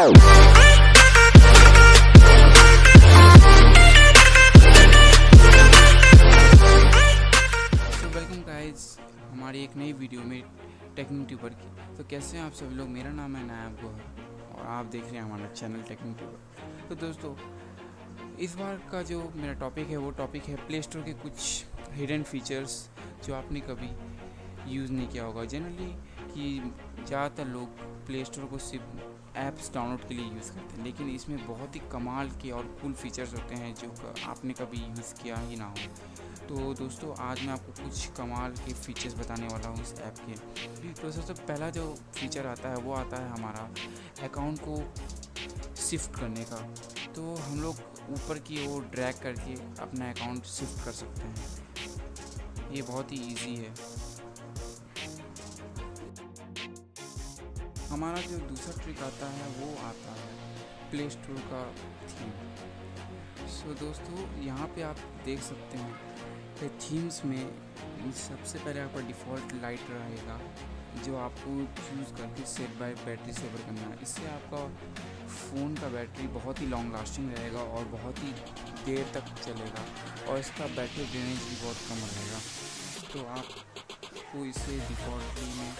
Welcome guys हमारी एक नई वीडियो में टेक्निक ट्यूबर की। तो कैसे हैं आप सभी लोग। मेरा नाम है नायब गोहर और आप देख रहे हैं हमारा चैनल टेक्निक ट्यूबर। तो दोस्तों इस बार का जो मेरा टॉपिक है वो टॉपिक है प्ले स्टोर के कुछ हिडन फीचर्स जो आपने कभी यूज़ नहीं किया होगा। जनरली कि ज़्यादातर लोग प्ले स्टोर को सिर्फ ऐप्स डाउनलोड के लिए यूज़ करते हैं, लेकिन इसमें बहुत ही कमाल के और कूल फीचर्स होते हैं जो आपने कभी यूज़ किया ही ना हो। तो दोस्तों आज मैं आपको कुछ कमाल के फीचर्स बताने वाला हूँ इस ऐप के। तो सबसे पहला जो फीचर आता है वो आता है हमारा अकाउंट को शिफ्ट करने का। तो हम लोग ऊपर की ओर ड्रैग करके अपना अकाउंट शिफ्ट कर सकते हैं। ये बहुत ही इजी है। हमारा जो दूसरा ट्रिक आता है वो आता है प्ले स्टोर का थीम। सो दोस्तों यहाँ पे आप देख सकते हैं कि थीम्स में सबसे पहले आपका डिफ़ॉल्ट लाइट रहेगा जो आपको चूज़ करके सेट बाय बैटरी सेवर करना है। इससे आपका फ़ोन का बैटरी बहुत ही लॉन्ग लास्टिंग रहेगा और बहुत ही देर तक चलेगा और इसका बैटरी ड्रेनेज भी बहुत कम रहेगा। तो आपको इसे डिफ़ॉल्टली में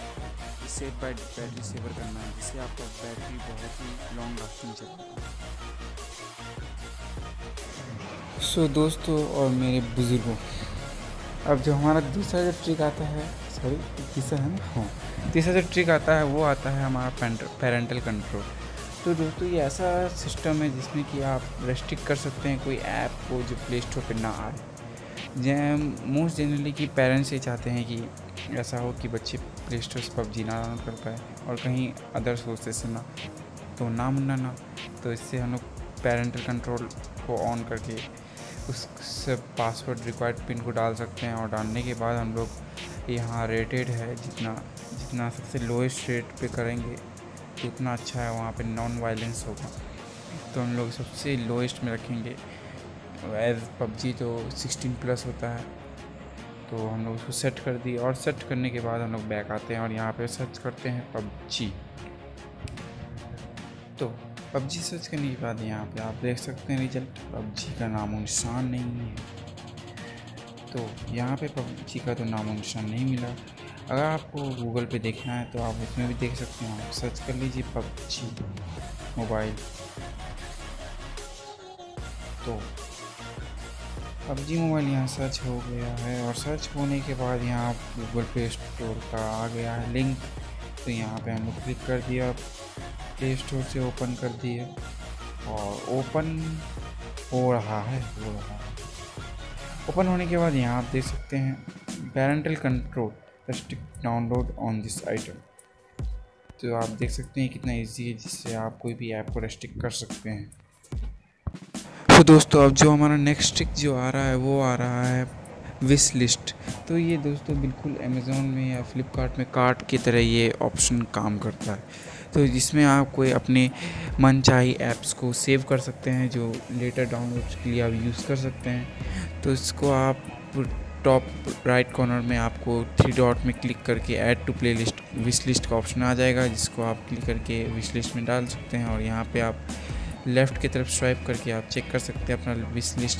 सेट बाय बैटरी सेवर करना है जिससे आपका बैटरी बहुत ही लॉन्ग लास्टिंग चलेगा। सो दोस्तों और मेरे बुज़ुर्गों, अब जो हमारा दूसरा जो ट्रिक आता है तीसरा है ना, हाँ तीसरा जो ट्रिक आता है वो आता है हमारा पेरेंटल कंट्रोल। तो दोस्तों ये ऐसा सिस्टम है जिसमें कि आप रेस्ट्रिक्ट कर सकते हैं कोई ऐप को जो प्ले स्टोर पर ना आए। मोस्ट जनरली कि पेरेंट्स ये चाहते हैं कि ऐसा हो कि बच्चे प्ले स्टोर से पबजी ना डाउनलोड कर पाए और कहीं अदर सोर्सेस से ना मुन्ना ना। तो इससे हम लोग पेरेंटल कंट्रोल को ऑन करके उस पासवर्ड रिक्वायर्ड पिन को डाल सकते हैं और डालने के बाद हम लोग यहाँ रेटेड है जितना सबसे लोएस्ट रेट पे करेंगे तो उतना अच्छा है। वहाँ पे नॉन वायलेंस होगा तो हम लोग सबसे लोएस्ट में रखेंगे। एज पबजी तो 16+ होता है तो हम लोग उसको सेट कर दिए और सेट करने के बाद हम लोग बैक आते हैं और यहाँ पे सर्च करते हैं पबजी। तो पबजी सर्च करने के बाद यहाँ पे आप देख सकते हैं रिजल्ट पबजी का नामो निशान नहीं है। तो यहाँ पे पबजी का तो नामो निशान नहीं मिला। अगर आपको गूगल पे देखना है तो आप उसमें भी देख सकते हैं। आप सर्च कर लीजिए पबजी मोबाइल। तो पबजी मोबाइल यहाँ सर्च हो गया है और सर्च होने के बाद यहाँ गूगल प्ले स्टोर का आ गया है लिंक। तो यहाँ पे हम लोग क्लिक कर दिया, प्ले स्टोर से ओपन कर दिए और ओपन हो रहा है। ओपन होने के बाद यहाँ आप देख सकते हैं parental control restrict download on this item. तो आप देख सकते हैं कितना इजी है जिससे आप कोई भी ऐप को रेस्ट्रिक्ट कर सकते हैं। तो दोस्तों अब जो हमारा नेक्स्ट ट्रिक जो आ रहा है वो आ रहा है विश लिस्ट। तो ये दोस्तों बिल्कुल अमेज़ॉन में या फ्लिपकार्ट में कार्ट की तरह ये ऑप्शन काम करता है। तो जिसमें आप कोई अपने मनचाही ऐप्स को सेव कर सकते हैं जो लेटर डाउनलोड के लिए आप यूज़ कर सकते हैं। तो इसको आप टॉप राइट कॉर्नर में आपको 3 डॉट में क्लिक करके add to playlist wishlist का ऑप्शन आ जाएगा जिसको आप क्लिक करके विश लिस्ट में डाल सकते हैं और यहाँ पे आप लेफ़्ट की तरफ स्वाइप करके आप चेक कर सकते हैं अपना विश लिस्ट।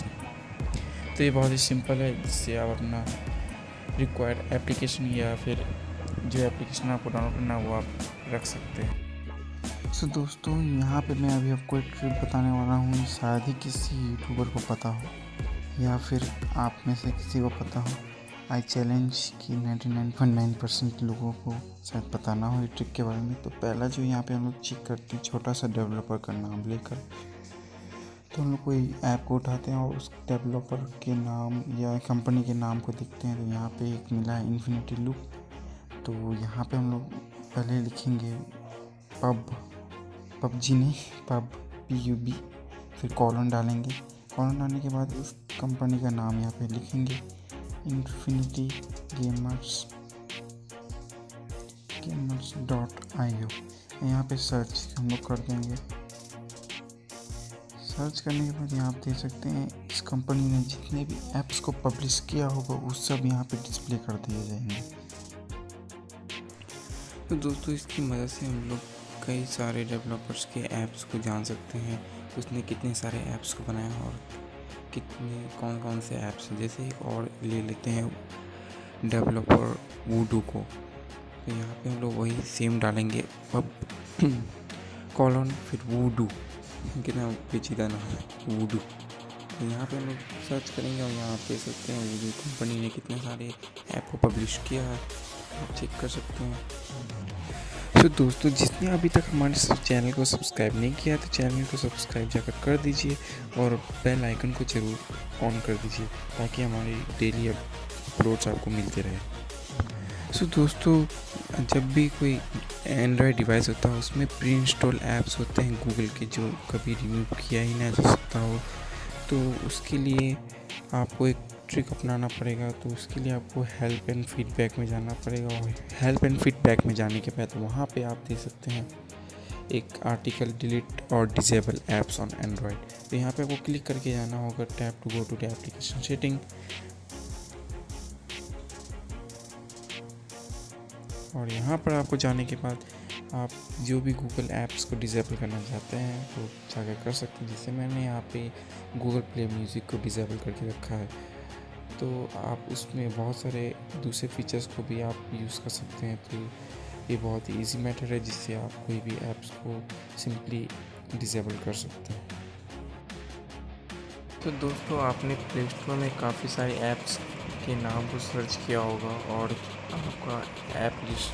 तो ये बहुत ही सिंपल है जिससे आप अपना रिक्वायर्ड एप्लीकेशन या फिर जो एप्लीकेशन आपको डाउनलोड करना है वो आप रख सकते हैं। सो दोस्तों यहाँ पे मैं अभी आपको एक ट्रिक बताने वाला हूँ, शायद ही किसी यूट्यूबर को पता हो या फिर आप में से किसी को पता हो। आई चैलेंज कि 99.9% लोगों को शायद पता ना हो ये ट्रिक के बारे में। तो पहला जो यहाँ पे हम लोग चेक करते हैं छोटा सा डेवलपर का नाम लेकर, तो हम लोग कोई ऐप को उठाते हैं और उस डेवलपर के नाम या कंपनी के नाम को देखते हैं। तो यहाँ पे एक मिला है इन्फिनिटी लूप। तो यहाँ पे हम लोग पहले लिखेंगे पबजी नहीं PUB, फिर कॉलन डालेंगे। कॉलन डालने के बाद उस कंपनी का नाम यहाँ पे लिखेंगे इन्फिनिटी gamers.io। यहाँ पे सर्च हम लोग कर देंगे। सर्च करने के बाद यहाँ आप देख सकते हैं इस कंपनी ने जितने भी ऐप्स को पब्लिश किया होगा वो सब यहाँ पे डिस्प्ले कर दिए जाएंगे। तो दोस्तों इसकी मदद से हम लोग कई सारे डेवलपर्स के ऐप्स को जान सकते हैं, उसने कितने सारे ऐप्स को बनाया और कितने कौन कौन से ऐप्स हैं। जैसे एक और ले लेते हैं डेवलपर वूडू को, तो यहाँ पे हम लोग वही सेम डालेंगे अब कॉलन फिर वूडू, कितना पेचीदा नाम है वूडू। तो यहाँ पे हम लोग सर्च करेंगे और यहाँ पे सकते हैं वूडू कंपनी ने कितने सारे ऐप को पब्लिश किया है, आप चेक कर सकते हैं। तो दोस्तों, जिसने अभी तक हमारे चैनल को सब्सक्राइब नहीं किया तो चैनल को सब्सक्राइब जाकर कर दीजिए और बेल आइकन को ज़रूर ऑन कर दीजिए ताकि हमारी डेली अपलोड्स आपको मिलते रहे। सो दोस्तों, जब भी कोई एंड्रॉयड डिवाइस होता है उसमें प्री इंस्टॉल ऐप्स होते हैं गूगल के जो कभी रिमूव किया ही ना जा सकता हो, तो उसके लिए आपको एक ट्रिक अपनाना पड़ेगा। तो उसके लिए आपको हेल्प एंड फीडबैक में जाना पड़ेगा और हेल्प एंड फीडबैक में जाने के बाद वहाँ पे आप देख सकते हैं एक आर्टिकल डिलीट और डिसेबल ऐप्स ऑन एंड्रॉयड। तो यहाँ पे आपको क्लिक करके जाना होगा tap to go to the application setting, और यहाँ पर आपको जाने के बाद आप जो भी गूगल ऐप्स को डिसेबल करना चाहते हैं वो जाकर कर सकते हैं। जैसे मैंने यहाँ पे गूगल प्ले म्यूज़िक को डिसेबल करके रखा है, तो आप उसमें बहुत सारे दूसरे फीचर्स को भी आप यूज़ कर सकते हैं। तो ये बहुत ही ईजी मैटर है जिससे आप कोई भी ऐप्स को सिंपली डिसेबल कर सकते हैं। तो दोस्तों, आपने प्ले स्टोर में काफ़ी सारे ऐप्स के नाम को सर्च किया होगा और आपका ऐप लिस्ट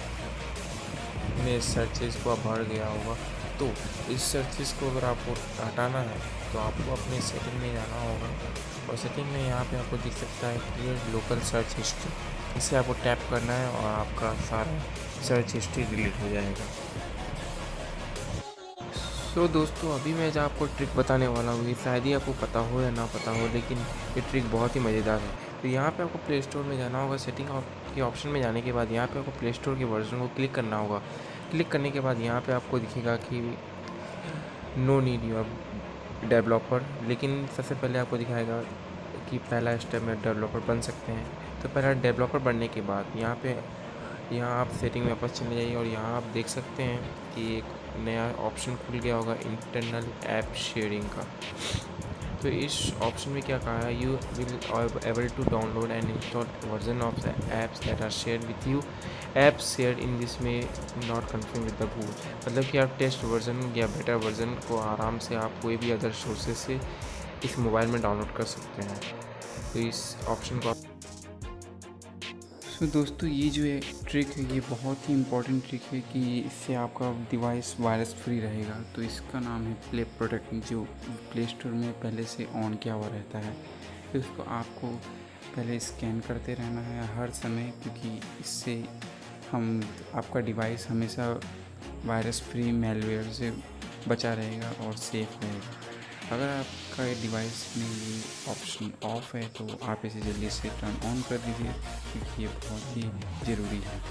में सर्चेस को बढ़ गया होगा। तो इस सर्चेस को अगर आपको हटाना है तो आपको अपने सेटिंग में जाना होगा और सेटिंग में यहाँ पे आपको दिख सकता है क्रिएट लोकल सर्च हिस्ट्री, इसे आपको टैप करना है और आपका सारा सर्च हिस्ट्री डिलीट हो जाएगा। तो दोस्तों, अभी मैं जो आपको ट्रिक बताने वाला हूँ ये शायद ही आपको पता हो या ना पता हो, लेकिन ये ट्रिक बहुत ही मज़ेदार है। तो यहाँ पे आपको प्ले स्टोर में जाना होगा, सेटिंग के ऑप्शन में जाने के बाद यहाँ पे आपको प्ले स्टोर के वर्जन को क्लिक करना होगा। क्लिक करने के बाद यहाँ पे आपको दिखेगा कि नो नीड योर डेवलपर, लेकिन सबसे पहले आपको दिखाएगा कि पहला स्टेप में डेवलपर बन सकते हैं। तो पहला डेवलपर बनने के बाद यहाँ आप सेटिंग में वापस चले जाइए और यहाँ आप देख सकते हैं कि एक नया ऑप्शन खुल गया होगा इंटरनल ऐप शेयरिंग का। तो इस ऑप्शन में क्या कहा है, you will able to download and install version of the apps that are share with you, apps share in this may not confirm with the Google. मतलब कि आप टेस्ट वर्जन या बेटर वर्जन को आराम से आप कोई भी अदर सोर्सेज से इस मोबाइल में डाउनलोड कर सकते हैं। तो इस ऑप्शन को दोस्तों, ये जो है ट्रिक है ये बहुत ही इम्पोर्टेंट ट्रिक है कि इससे आपका डिवाइस वायरस फ्री रहेगा। तो इसका नाम है प्ले प्रोटेक्ट, जो प्ले स्टोर में पहले से ऑन किया हुआ रहता है। तो इसको आपको पहले स्कैन करते रहना है हर समय, क्योंकि इससे आपका डिवाइस हमेशा वायरस फ्री मेलवेयर से बचा रहेगा और सेफ रहेगा। अगर आपका डिवाइस में ये ऑप्शन ऑफ है तो आप इसे जल्दी से टर्न ऑन कर दीजिए, क्योंकि ये बहुत ही ज़रूरी है।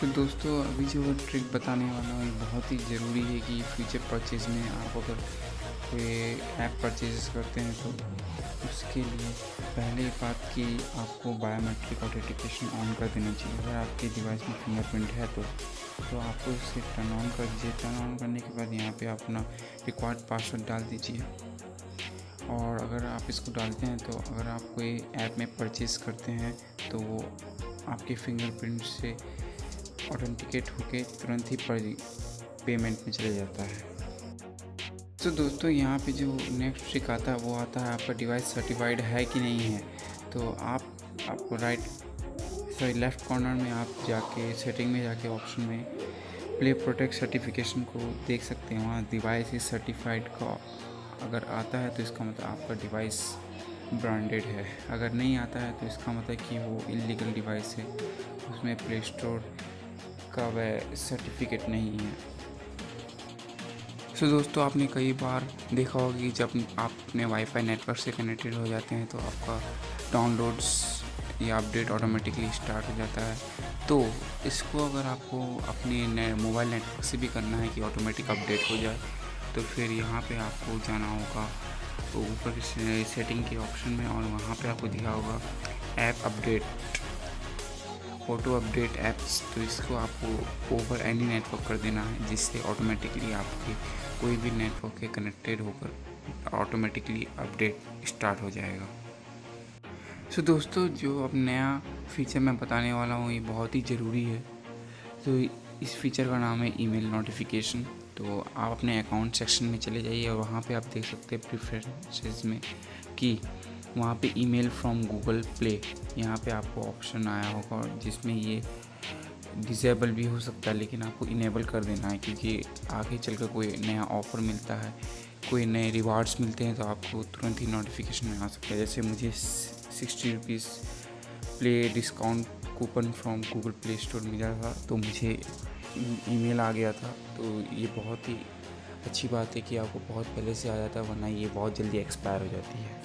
तो दोस्तों, अभी जो ट्रिक बताने वाला हूँ ये बहुत ही ज़रूरी है कि फ्यूचर परचेज़ में आप अगर कोई ऐप परचेज करते हैं तो उसके लिए पहले बात कि आपको बायोमेट्रिक ऑथेंटिकेशन ऑन कर देना चाहिए। अगर आपके डिवाइस में फिंगरप्रिंट है तो आपको इसे टर्न ऑन कर दीजिए। टर्न ऑन करने के बाद यहाँ पे अपना रिक्वायर्ड पासवर्ड डाल दीजिए। और अगर आप इसको डालते हैं तो अगर आप कोई ऐप में परचेज़ करते हैं तो वो आपके फिंगरप्रिंट से ऑथेंटिकेट होके तुरंत ही पेमेंट में चले जाता है। तो दोस्तों, यहाँ पे जो नेक्स्ट ट्रिक आता है वो आता है आपका डिवाइस सर्टिफाइड है कि नहीं है। तो आपको लेफ़्ट कॉर्नर में आप जाके सेटिंग में जाके ऑप्शन में प्ले प्रोटेक्ट सर्टिफिकेशन को देख सकते हैं। वहाँ डिवाइस इज सर्टिफाइड का अगर आता है तो इसका मतलब आपका डिवाइस ब्रांडेड है। अगर नहीं आता है तो इसका मतलब कि वो इलीगल डिवाइस है, उसमें प्ले स्टोर का वह सर्टिफिकेट नहीं है। तो दोस्तों, आपने कई बार देखा होगा कि जब आप अपने वाईफाई नेटवर्क से कनेक्टेड हो जाते हैं तो आपका डाउनलोड्स या अपडेट ऑटोमेटिकली स्टार्ट हो जाता है। तो इसको अगर आपको अपने मोबाइल नेटवर्क से भी करना है कि ऑटोमेटिक अपडेट हो जाए तो फिर यहाँ पे आपको जाना होगा तो ऊपर सेटिंग के ऑप्शन में और वहाँ पे आपको दिखा होगा app update, auto update apps, तो इसको आपको ओवर एनी नेटवर्क कर देना है, जिससे ऑटोमेटिकली आपके कोई भी नेटवर्क के कनेक्टेड होकर ऑटोमेटिकली अपडेट स्टार्ट हो जाएगा। सो दोस्तों, जो अब नया फीचर मैं बताने वाला हूँ ये बहुत ही ज़रूरी है। तो इस फीचर का नाम है ईमेल नोटिफिकेशन। तो आप अपने अकाउंट सेक्शन में चले जाइए और वहाँ पे आप देख सकते हैं प्रेफरेंसेस में कि वहाँ पे ईमेल फ्रॉम गूगल प्ले, यहाँ पे आपको ऑप्शन आया होगा जिसमें ये डिसेबल भी हो सकता है, लेकिन आपको इनेबल कर देना है, क्योंकि आगे चलकर कोई नया ऑफ़र मिलता है, कोई नए रिवार्ड्स मिलते हैं तो आपको तुरंत ही नोटिफिकेशन में आ सकता है। जैसे मुझे 60 rupees play discount coupon from Google play store मिला था, तो मुझे ईमेल आ गया था। तो ये बहुत ही अच्छी बात है कि आपको बहुत पहले से आ जाता है, वरना ये बहुत जल्दी एक्सपायर हो जाती है।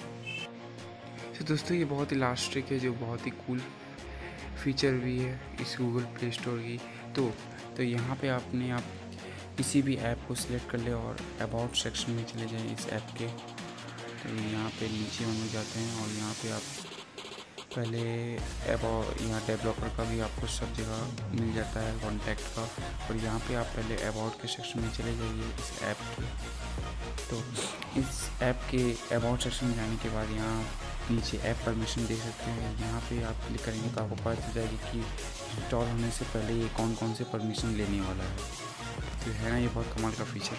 तो दोस्तों, ये बहुत ही लास्ट ट्रिक है जो बहुत ही कूल फीचर भी है इस गूगल प्ले स्टोर की। तो यहाँ पे आप किसी भी ऐप को सिलेक्ट कर ले और अबाउट सेक्शन में चले जाएं इस ऐप के। तो यहाँ पे नीचे हम लोग जाते हैं और यहाँ पे आप पहले यहाँ डेवलपर का भी आपको सब जगह मिल जाता है, कॉन्टैक्ट का। और यहाँ पे आप पहले अबाउट के सेक्शन में चले जाइए इस ऐप के। तो इस ऐप के अबाउट सेक्शन में जाने के बाद यहाँ नीचे ऐप परमिशन दे सकते हैं। यहाँ पे आप क्लिक करेंगे तो आपको पता चल जाएगी कि इंस्टॉल होने से पहले ये कौन कौन से परमिशन लेने वाला है। तो है ना, ये बहुत कमाल का फीचर।